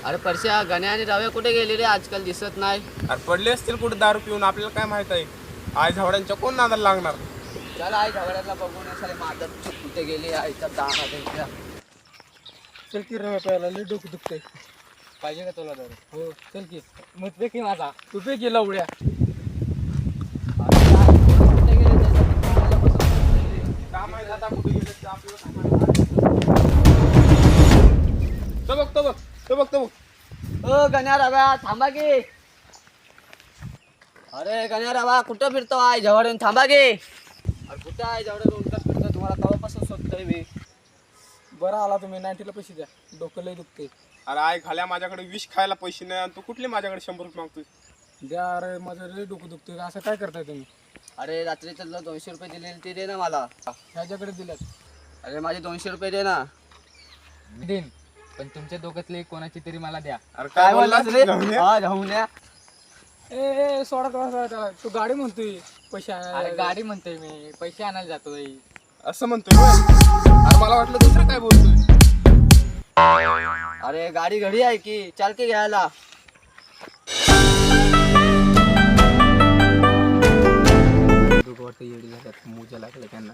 अरे परश्या गण्या आणि रव्या कुठे गेले रे? आजकाल दिसत नाही. अरे पडले असतील कुठे दारू पिऊन, आपल्याला काय माहित आहे. आई झावड्यांच्या कोण नादाला लागणार. चल आई झगड्याला बघून सारे माझं कुठे गेले आईचा दाना. चल की रव्या प्यायला लय डोकं दुखतंय. पाहिजे का तुला दारू? हो चल की. मग पे की माझा तू पे की लवड्या. कुठे गेले त्याच्यापासून काय माहित आता कुठे गेले ते आपल्याला काय माहित. तो बघ. ओ गण्या रव्या थांबा की. अरे गण्या रवा कुठं फिरतो आई झवडून? थांबा की. अरे कुठे आहे झवडून उलटच फिरतो? तुम्हाला कवापासून शोधतोय मी. बरं आला तुम्ही 90ला पैसे द्या. डोकं लय दुखते. अरे आई खाल्या माझ्याकडे विष खायला पैसे नाही आणि तू कुठले माझ्याकडे 100 रुपये मागतोय. द्या. अरे माझं लय डोकं दुखतंय. असं काय करताय तुम्ही? अरे रात्रीचं तुला 200 रुपये दिले ते दे ना मला. ह्याच्याकडे दिल्यात. अरे माझे 200 रुपये दे ना. देईन, पण तुमच्या दोघातले कोणाची तरी मला द्या. अरे काय बोललास बोललास रे? जाऊया? हा जाऊया. ए सोडा त्याला. तू गाडी म्हणतोय पैसे अरे आणायला. गाडी म्हणतोय मी, पैसे आणायला जातोय. असं म्हणतोय होय? अरे मला वाटलं दुसरं काय बोलतोय. अरे गाडी घडी आहे की, चाल की घ्यायला. दोघं वाटतं येडी झाल्यात, मोजा लागलं त्यांना.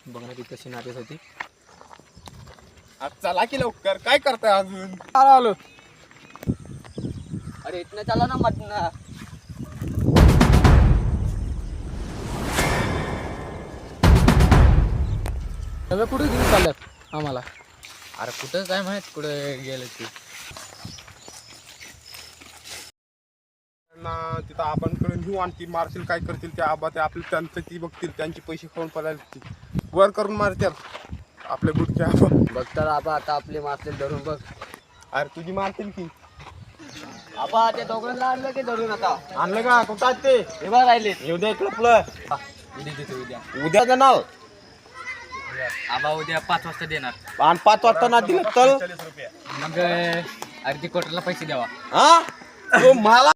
बघ ना ती कशी नाचत होती. आज चला की लवकर, काय करताय अजून. आलो. अरे इथनं चला ना मधनं. रव्या कुठे घेऊन चालल्यात आम्हाला? अरे कुठं काय माहित कुठं गेलं ते. ना तिथं आबांकडे घेऊ आणि ती मारतील, काय करतील ते आबा. ते आपले त्यांचं ती बघतील, त्यांचे पैसे खाऊन पडायला वर करून मारतील आपले गुटके आबा. बघ तर आबा आता आपले मारतील धरून बघ. अरे तुझी मारतील की. आबा ते दोघांना आणलं की धरून आता. आणलं का? कुठं आहेत ते? हे बघ राहिले. येऊ दे आपलं. उद्या देतो उद्या. उद्याचं नाव आबा उद्या 5 वाजता देणार. आणि 5 वाजता ना दिलं तर मग अर्धी क्वार्टरला पैसे द्यावा. हा तो मला